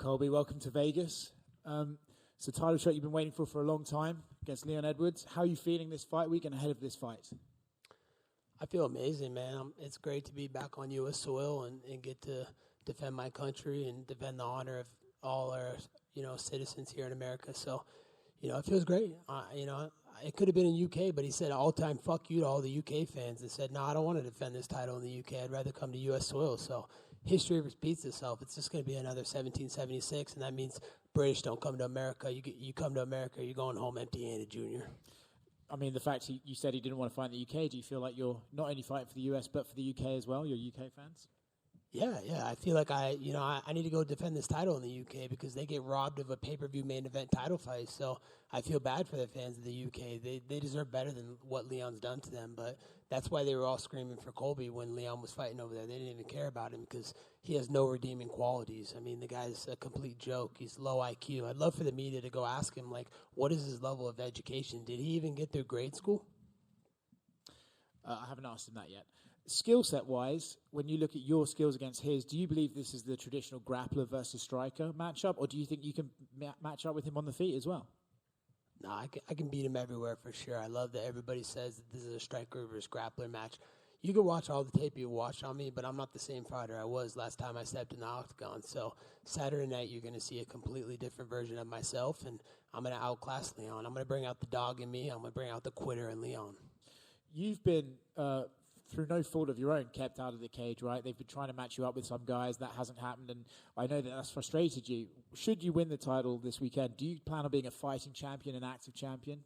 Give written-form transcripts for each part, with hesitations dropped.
Colby, welcome to Vegas. It's a title shot you've been waiting for a long time against Leon Edwards. How are you feeling this fight week and ahead of this fight? I feel amazing, man. It's great to be back on U.S. soil and get to defend my country and defend the honor of all our, citizens here in America. So, it feels great. It could have been in UK, but he said all-time fuck you to all the UK fans and said, no, I don't want to defend this title in the UK. I'd rather come to U.S. soil. So history repeats itself. It's just going to be another 1776, and that means British don't come to America. You come to America, you're going home empty-handed, Junior. I mean, the fact you said he didn't want to fight in the UK, do you feel like you're not only fighting for the US but for the UK as well, your UK fans? Yeah. I feel like I need to go defend this title in the UK because they get robbed of a pay-per-view main event title fight. So I feel bad for the fans of the UK. They deserve better than what Leon's done to them. But that's why they were all screaming for Colby when Leon was fighting over there. They didn't even care about him because he has no redeeming qualities. I mean, the guy's a complete joke. He's low IQ. I'd love for the media to go ask him, like, what is his level of education? Did he even get through grade school? I haven't asked him that yet. Skill set wise, when you look at your skills against his, do you believe this is the traditional grappler versus striker matchup, or do you think you can match up with him on the feet as well? No, I can beat him everywhere for sure. I love that everybody says that this is a striker versus grappler match. You can watch all the tape you watch on me, but I'm not the same fighter I was last time I stepped in the octagon. So Saturday night, you're going to see a completely different version of myself, and I'm going to outclass Leon. I'm going to bring out the dog in me. I'm going to bring out the quitter in Leon. You've been, through no fault of your own, kept out of the cage, right? They've been trying to match you up with some guys. That hasn't happened, and I know that that's frustrated you. Should you win the title this weekend, do you plan on being a fighting champion, an active champion?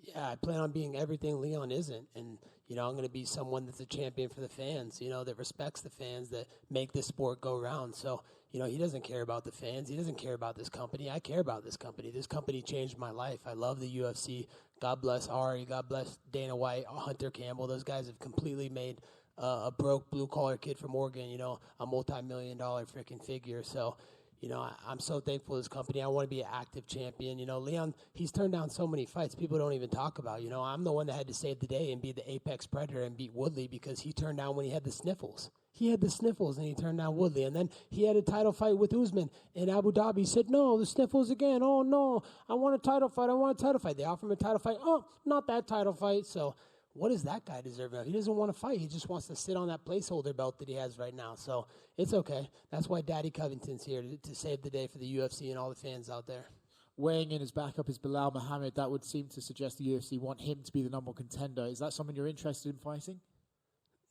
Yeah, I plan on being everything Leon isn't. And, I'm going to be someone that's a champion for the fans, that respects the fans, that make this sport go round. So, he doesn't care about the fans. He doesn't care about this company. I care about this company. This company changed my life. I love the UFC. God bless Ari. God bless Dana White, Hunter Campbell. Those guys have completely made a broke blue-collar kid from Oregon, a multi-million-dollar freaking figure. So, I'm so thankful to this company. I want to be an active champion. Leon, he's turned down so many fights people don't even talk about. I'm the one that had to save the day and be the apex predator and beat Woodley because he turned down when he had the sniffles. He had the sniffles and he turned down Woodley. And then he had a title fight with Usman in Abu Dhabi. He said, no, the sniffles again. Oh, no, I want a title fight. They offer him a title fight. Oh, not that title fight. So what does that guy deserve? He doesn't want to fight. He just wants to sit on that placeholder belt that he has right now. So it's okay. That's why Daddy Covington's here to save the day for the UFC and all the fans out there. Weighing in his backup is Bilal Muhammad. That would seem to suggest the UFC want him to be the number one contender. Is that someone you're interested in fighting?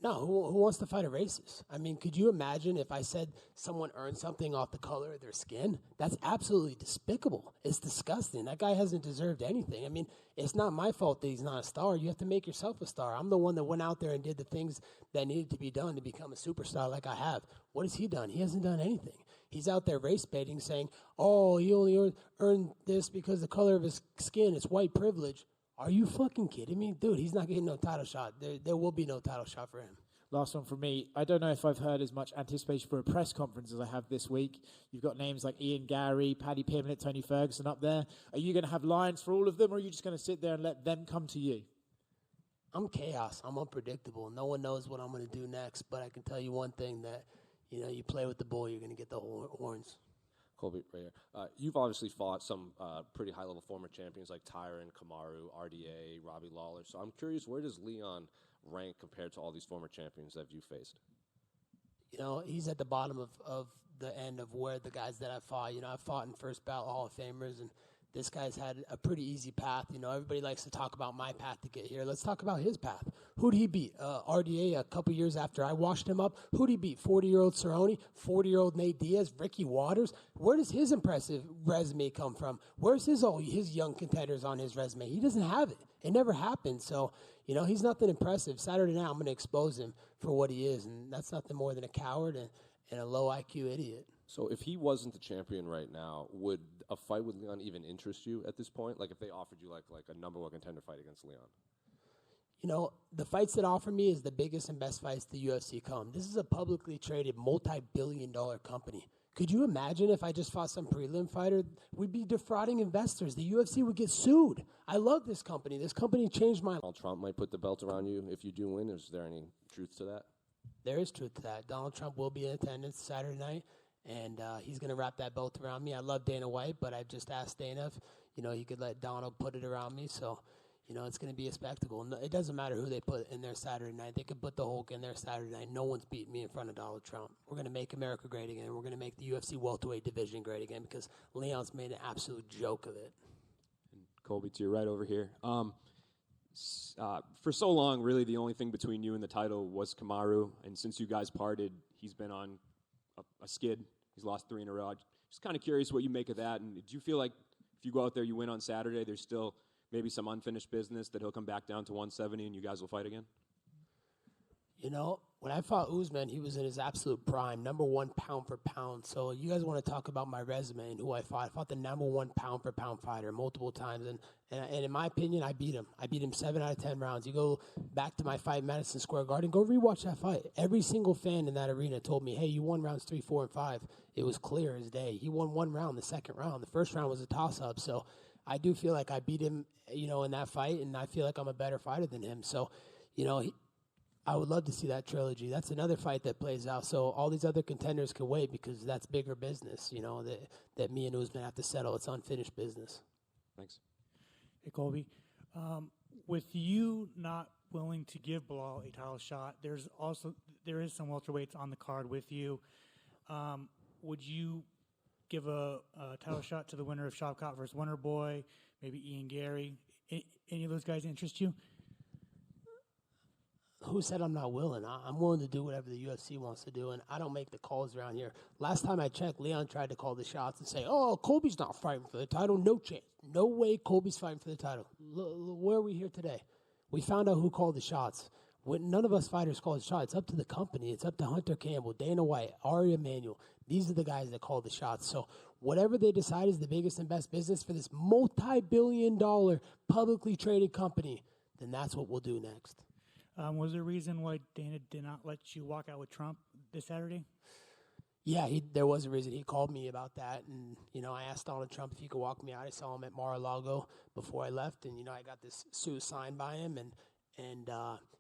No, who wants to fight a racist? I mean, could you imagine if I said someone earned something off the color of their skin? That's absolutely despicable. It's disgusting. That guy hasn't deserved anything. I mean, it's not my fault that he's not a star. You have to make yourself a star. I'm the one that went out there and did the things that needed to be done to become a superstar like I have. What has he done? He hasn't done anything. He's out there race baiting, saying, oh, he only earned this because the color of his skin is white privilege. Are you fucking kidding me? Dude, he's not getting no title shot. There will be no title shot for him. Last one from me. I don't know if I've heard as much anticipation for a press conference as I have this week. You've got names like Ian Gary, Paddy Pimblett, Tony Ferguson up there. Are you going to have lines for all of them, or are you just going to sit there and let them come to you? I'm chaos. I'm unpredictable. No one knows what I'm going to do next, but I can tell you one thing that, you play with the bull, you're going to get the horns. Colby, right here. You've obviously fought some pretty high-level former champions like Tyron, Kamaru, RDA, Robbie Lawler. So I'm curious, where does Leon rank compared to all these former champions that you've faced? He's at the bottom of the end of where the guys that I fought. I fought in first ballot Hall of Famers, and this guy's had a pretty easy path. Everybody likes to talk about my path to get here. Let's talk about his path. Who'd he beat? RDA a couple years after I washed him up. Who'd he beat? 40-year-old Cerrone, 40-year-old Nate Diaz, Ricky Waters. Where does his impressive resume come from? Where's his young contenders on his resume? He doesn't have it. It never happened. So, he's nothing impressive. Saturday night, I'm going to expose him for what he is, and that's nothing more than a coward and a low IQ idiot. So if he wasn't the champion right now, would a fight with Leon even interest you at this point? Like if they offered you like a number one contender fight against Leon? The fights that offer me is the biggest and best fights the UFC come. This is a publicly traded multi-billion-dollar company. Could you imagine if I just fought some prelim fighter? We'd be defrauding investors. The UFC would get sued. I love this company. This company changed my life. Donald Trump might put the belt around you if you do win. Is there any truth to that? There is truth to that. Donald Trump will be in attendance Saturday night, and he's going to wrap that belt around me. I love Dana White, but I've just asked Dana if, he could let Donald put it around me. So, it's going to be a spectacle. It doesn't matter who they put in there Saturday night. They could put the Hulk in there Saturday night. No one's beating me in front of Donald Trump. We're going to make America great again. We're going to make the UFC welterweight division great again because Leon's made an absolute joke of it. And Colby, to your right over here. For so long, really the only thing between you and the title was Kamaru. And since you guys parted, he's been on a skid. He's lost 3 in a row. Just kind of curious what you make of that. And do you feel like if you go out there, you win on Saturday, there's still maybe some unfinished business that he'll come back down to 170 and you guys will fight again? When I fought Usman, he was in his absolute prime, number 1 pound for pound. So you guys want to talk about my resume and who I fought. I fought the number 1 pound for pound fighter multiple times. And in my opinion, I beat him. I beat him 7 out of 10 rounds. You go back to my fight in Madison Square Garden, go rewatch that fight. Every single fan in that arena told me, hey, you won rounds 3, 4, and 5. It was clear as day. He won 1 round, the second round. The first round was a toss-up. So I do feel like I beat him, in that fight, and I feel like I'm a better fighter than him. So, I would love to see that trilogy. That's another fight that plays out. So all these other contenders can wait because that's bigger business, that me and Usman have to settle. It's unfinished business. Thanks. Hey, Colby. With you not willing to give Bilal a title shot, there is some welterweights on the card with you. Would you give a title shot to the winner of Shavkat versus Wonderboy, maybe Ian Gary? Any of those guys interest you? Who said I'm not willing? I'm willing to do whatever the UFC wants to do, and I don't make the calls around here. Last time I checked, Leon tried to call the shots and say, oh, Colby's not fighting for the title. No chance. No way Colby's fighting for the title. Where are we here today? We found out who called the shots. None of us fighters call the shots. It's up to the company. It's up to Hunter Campbell, Dana White, Ari Emanuel. These are the guys that call the shots. So whatever they decide is the biggest and best business for this multi-billion-dollar publicly traded company, then that's what we'll do next. Was there a reason why Dana did not let you walk out with Trump this Saturday? Yeah, there was a reason. He called me about that, and, I asked Donald Trump if he could walk me out. I saw him at Mar-a-Lago before I left, and, I got this suit signed by him, and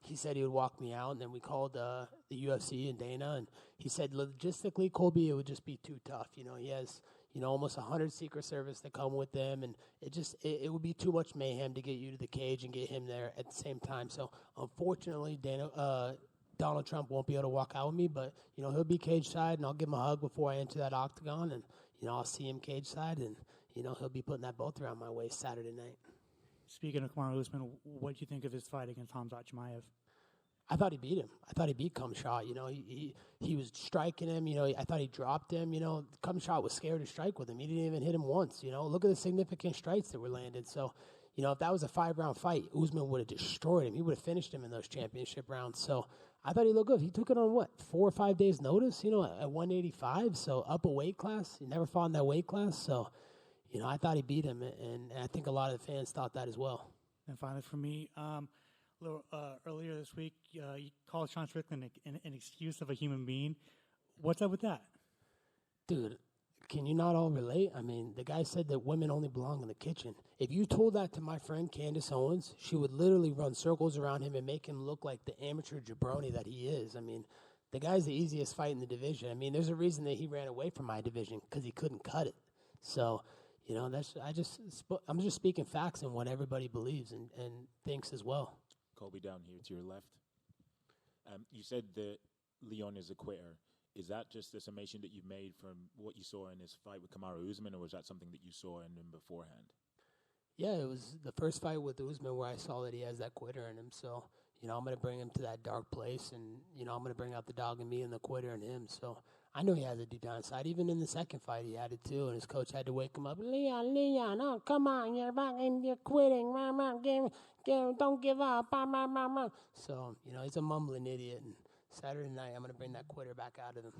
he said he would walk me out, and then we called the UFC and Dana, and he said logistically, Colby, it would just be too tough. He has almost 100 Secret Service that come with them, and it would be too much mayhem to get you to the cage and get him there at the same time. So unfortunately, Donald Trump won't be able to walk out with me, but he'll be cage side, and I'll give him a hug before I enter that octagon, and I'll see him cage side, and he'll be putting that belt around my waist Saturday night. Speaking of Kamaru Usman, what do you think of his fight against Khamzat Chimaev? I thought he beat him. I thought he beat Khamzat. He was striking him. I thought he dropped him. Khamzat was scared to strike with him. He didn't even hit him once. Look at the significant strikes that were landed. So, if that was a 5-round fight, Usman would have destroyed him. He would have finished him in those championship rounds. So, I thought he looked good. He took it on, 4 or 5 days' notice, at 185. So, up a weight class. He never fought in that weight class. So, I thought he beat him, and I think a lot of the fans thought that as well. And finally, for me, earlier this week, you called Sean Strickland an excuse of a human being. What's up with that? Dude, can you not all relate? I mean, the guy said that women only belong in the kitchen. If you told that to my friend Candace Owens, she would literally run circles around him and make him look like the amateur jabroni that he is. I mean, the guy's the easiest fight in the division. I mean, there's a reason that he ran away from my division because he couldn't cut it. So, I'm just speaking facts and what everybody believes and thinks as well. Colby, down here to your left. You said that Leon is a quitter. Is that just the summation that you made from what you saw in his fight with Kamaru Usman, or was that something that you saw in him beforehand? Yeah, it was the first fight with Usman where I saw that he has that quitter in him. So, I'm going to bring him to that dark place, and, I'm going to bring out the dog in me and the quitter in him. So, I know he has a deep down side. Even in the second fight, he had it too, and his coach had to wake him up. Leon, oh, come on, you're back and you're quitting. Don't give up. So, he's a mumbling idiot, and Saturday night, I'm going to bring that quitter back out of him.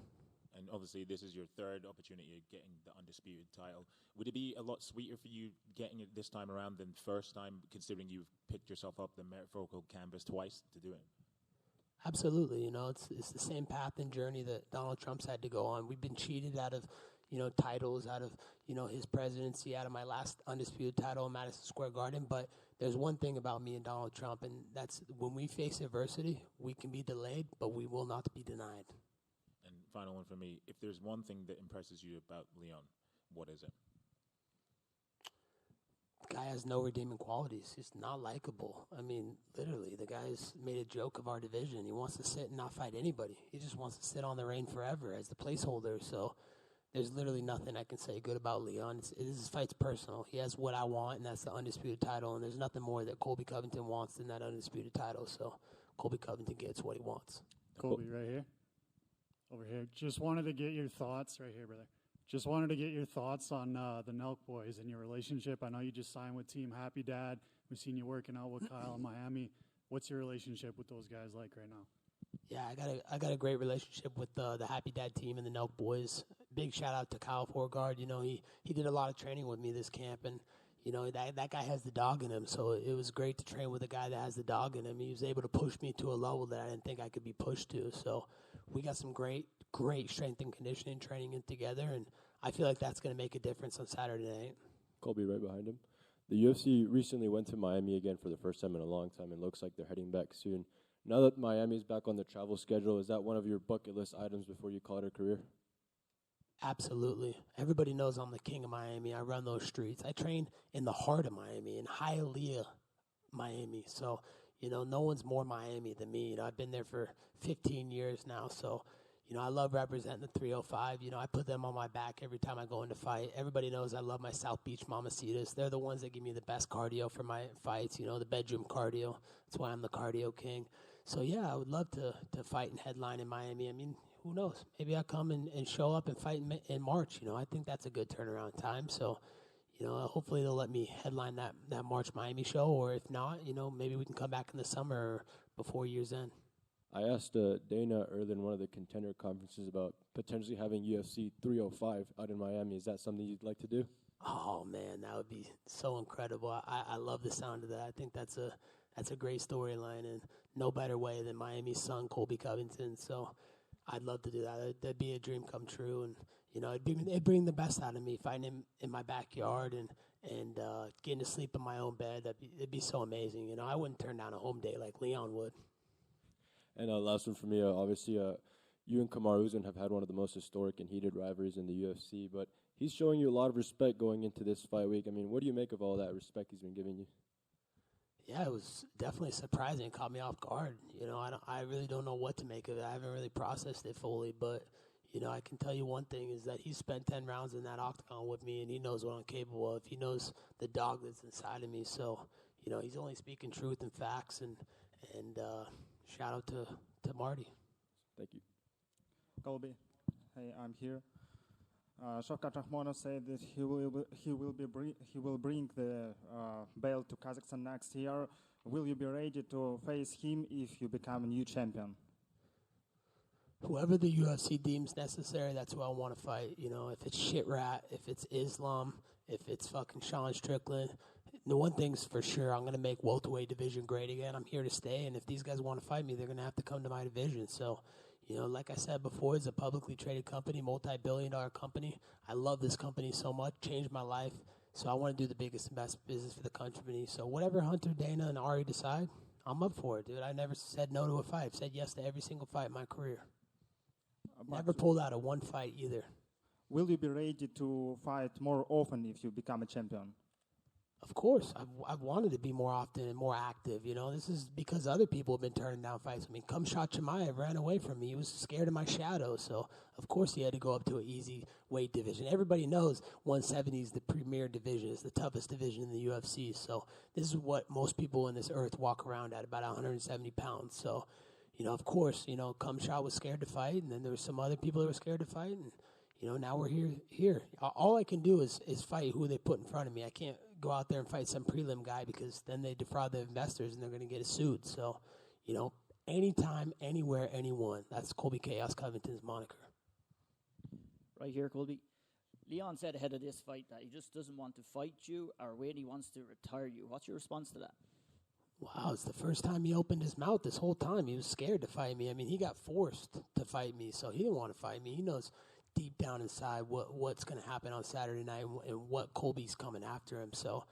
And obviously, this is your third opportunity of getting the undisputed title. Would it be a lot sweeter for you getting it this time around than first time, considering you've picked yourself up the metaphorical canvas twice to do it? Absolutely. It's the same path and journey that Donald Trump's had to go on. We've been cheated out of, titles, out of, his presidency, out of my last undisputed title in Madison Square Garden. But there's one thing about me and Donald Trump, and that's when we face adversity, we can be delayed, but we will not be denied. And final one for me. If there's one thing that impresses you about Leon, what is it? The guy has no redeeming qualities. He's not likable. I mean, literally, the guy's made a joke of our division. He wants to sit and not fight anybody. He just wants to sit on the reign forever as the placeholder. So there's literally nothing I can say good about Leon. This fight's personal. He has what I want, and that's the undisputed title. And there's nothing more that Colby Covington wants than that undisputed title. So Colby Covington gets what he wants. Colby, right here. Over here. Just wanted to get your thoughts. Right here, brother. Just wanted to get your thoughts on the Nelk boys and your relationship. I know you just signed with Team Happy Dad. We've seen you working out with Kyle in Miami. What's your relationship with those guys like right now? Yeah, I got a great relationship with the Happy Dad team and the Nelk boys. Big shout out to Kyle Forgard. You know, he did a lot of training with me this camp, and you know that guy has the dog in him. So it was great to train with a guy that has the dog in him. He was able to push me to a level that I didn't think I could be pushed to. So we got some great strength and conditioning training in together, and I feel like that's going to make a difference on Saturday night. Colby right behind him. The UFC recently went to Miami again for the first time in a long time, and looks like they're heading back soon. Now that Miami's back on the travel schedule, is that one of your bucket list items before you call it a career? Absolutely. Everybody knows I'm the king of Miami. I run those streets. I train in the heart of Miami, in Hialeah, Miami. So, you know, no one's more Miami than me. You know, I've been there for 15 years now. So, you know, I love representing the 305. You know, I put them on my back every time I go into fight. Everybody knows I love my South Beach Mamacitas. They're the ones that give me the best cardio for my fights, you know, the bedroom cardio. That's why I'm the cardio king. So, yeah, I would love to fight and headline in Miami. I mean, who knows? Maybe I'll come and show up and fight in March. You know, I think that's a good turnaround time. So, you know, hopefully they'll let me headline that March Miami show. Or if not, you know, maybe we can come back in the summer or before year's end. I asked Dana earlier in one of the contender conferences about potentially having UFC 305 out in Miami. Is that something you'd like to do? Oh, man, that would be so incredible. I love the sound of that. I think that's a great storyline, and no better way than Miami's son, Colby Covington. So I'd love to do that. That'd be a dream come true, and you know, it'd bring the best out of me, fighting him in my backyard and getting to sleep in my own bed. It'd be so amazing. You know, I wouldn't turn down a home day like Leon would. And last one for me, obviously, you and Kamaru Usman have had one of the most historic and heated rivalries in the UFC, but he's showing you a lot of respect going into this fight week. I mean, what do you make of all that respect he's been giving you? Yeah, it was definitely surprising. It caught me off guard. You know, I really don't know what to make of it. I haven't really processed it fully, but, you know, I can tell you one thing is that he's spent 10 rounds in that octagon with me, and he knows what I'm capable of. He knows the dog that's inside of me. So, you know, he's only speaking truth and facts, and shout out to Marty. Thank you. Colby, hey, I'm here. Shavkat Rakhmonov said that he will bring the belt to Kazakhstan next year. Will you be ready to face him if you become a new champion? Whoever the UFC deems necessary, that's who I want to fight. You know, if it's Shit Rat, if it's Islam, if it's fucking Sean Strickland. The one thing's for sure, I'm going to make welterweight division great again. I'm here to stay, and if these guys want to fight me, they're going to have to come to my division. So, you know, like I said before, it's a publicly traded company, multi-billion-dollar company. I love this company so much, changed my life. So I want to do the biggest and best business for the company. So whatever Hunter, Dana, and Ari decide, I'm up for it, dude. I never said no to a fight. I've said yes to every single fight in my career. Never pulled out of one fight either. Will you be ready to fight more often if you become a champion? Of course. I've wanted to be more often and more active. You know, this is because other people have been turning down fights. I mean, Khamzat Chimaev ran away from me. He was scared of my shadow. So, of course, he had to go up to an easy weight division. Everybody knows 170 is the premier division. It's the toughest division in the UFC. So, this is what most people on this earth walk around at, about 170 pounds. So, you know, of course, you know, Khamzat was scared to fight, and then there were some other people that were scared to fight, and, you know, now we're here. All I can do is fight who they put in front of me. I can't go out there and fight some prelim guy because then they defraud the investors and they're going to get sued. So, you know, anytime, anywhere, anyone. That's Colby Chaos Covington's moniker. Right here, Colby. Leon said ahead of this fight that he just doesn't want to fight you or wait, he wants to retire you. What's your response to that? Wow, it's the first time he opened his mouth this whole time. He was scared to fight me. I mean, he got forced to fight me, so he didn't want to fight me. He knows deep down inside what's going to happen on Saturday night and what Colby's coming after him. So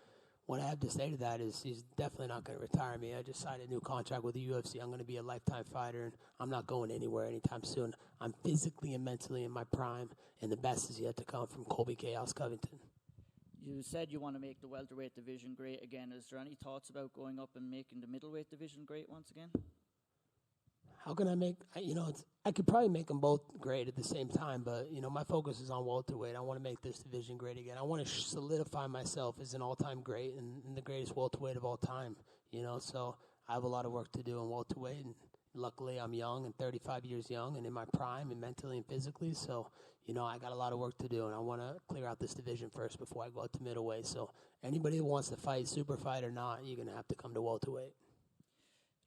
what I have to say to that is he's definitely not going to retire me. I just signed a new contract with the UFC. I'm going to be a lifetime fighter, and I'm not going anywhere anytime soon. I'm physically and mentally in my prime, and the best is yet to come from Colby Chaos Covington. You said you want to make the welterweight division great again. Is there any thoughts about going up and making the middleweight division great once again? How can I make, I could probably make them both great at the same time, but, my focus is on welterweight. I want to make this division great again. I want to solidify myself as an all-time great and the greatest welterweight of all time, so I have a lot of work to do in welterweight, and luckily I'm young and 35 years young and in my prime and mentally and physically, so, I got a lot of work to do, and I want to clear out this division first before I go out to middleweight. So anybody who wants to fight, super fight or not, you're going to have to come to welterweight.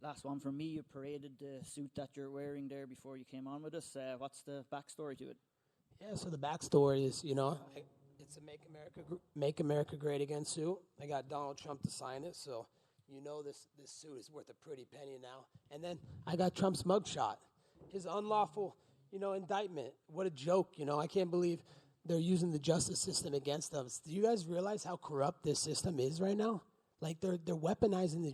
Last one from me. You paraded the suit that you're wearing there before you came on with us. What's the backstory to it? Yeah, so the backstory is, it's a Make America Great Again suit. I got Donald Trump to sign it, so this suit is worth a pretty penny now. And then I got Trump's mugshot, his unlawful, indictment. What a joke, I can't believe they're using the justice system against us. Do you guys realize how corrupt this system is right now? Like they're weaponizing the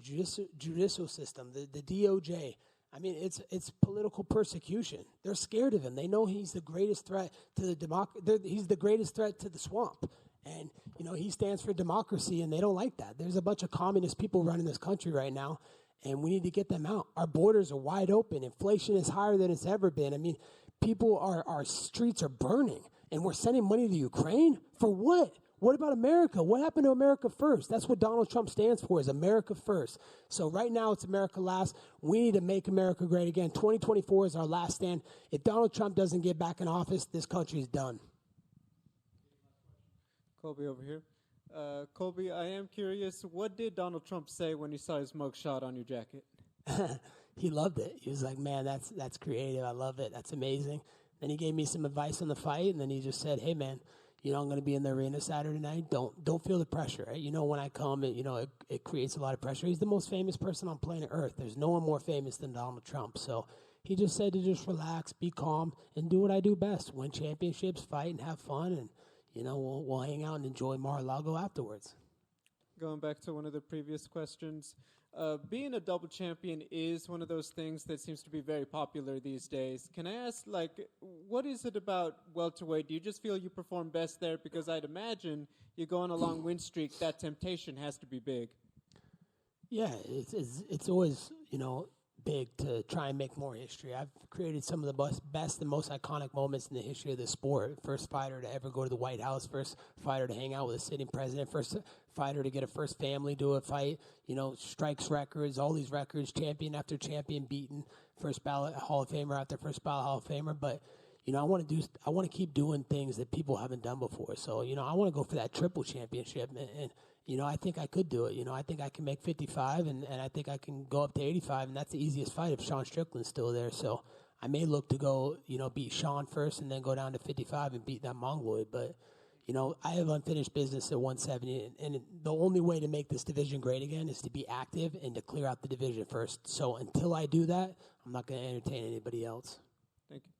judicial system, the DOJ. I mean, it's political persecution. They're scared of him. They know he's the greatest threat to the he's the greatest threat to the swamp. And, he stands for democracy, and they don't like that. There's a bunch of communist people running this country right now, and we need to get them out. Our borders are wide open. Inflation is higher than it's ever been. I mean, our streets are burning, and we're sending money to Ukraine? For what? What about America? What happened to America first? That's what Donald Trump stands for, is America first. So right now it's America last. We need to make America great again. 2024 is our last stand. If Donald Trump doesn't get back in office, this country is done. Colby over here. Colby, I am curious, what did Donald Trump say when he saw his mugshot on your jacket? He loved it. He was like, man, that's creative. I love it. That's amazing. Then he gave me some advice on the fight, and then he just said, hey, man, I'm going to be in the arena Saturday night. Don't feel the pressure. Right? When I come, it creates a lot of pressure. He's the most famous person on planet Earth. There's no one more famous than Donald Trump. So he just said to just relax, be calm, and do what I do best: win championships, fight, and have fun. And we'll hang out and enjoy Mar-a-Lago afterwards. Going back to one of the previous questions, being a double champion is one of those things that seems to be very popular these days. Can I ask, what is it about welterweight? Do you just feel you perform best there? Because I'd imagine you go on a long win streak, that temptation has to be big. Yeah, it's always, big to try and make more history. I've created some of the best and most iconic moments in the history of the sport. First fighter to ever go to the White House, first fighter to hang out with a sitting president, first fighter to get a first family to a fight, strikes records, all these records, champion after champion beaten, first ballot Hall of Famer after first ballot Hall of Famer. But, I want to keep doing things that people haven't done before. So, I want to go for that triple championship, and I think I could do it. I think I can make 55, and I think I can go up to 85, and that's the easiest fight if Sean Strickland's still there. So I may look to go, beat Sean first and then go down to 55 and beat that Mongoloid. But, I have unfinished business at 170, and the only way to make this division great again is to be active and to clear out the division first. So until I do that, I'm not going to entertain anybody else. Thank you.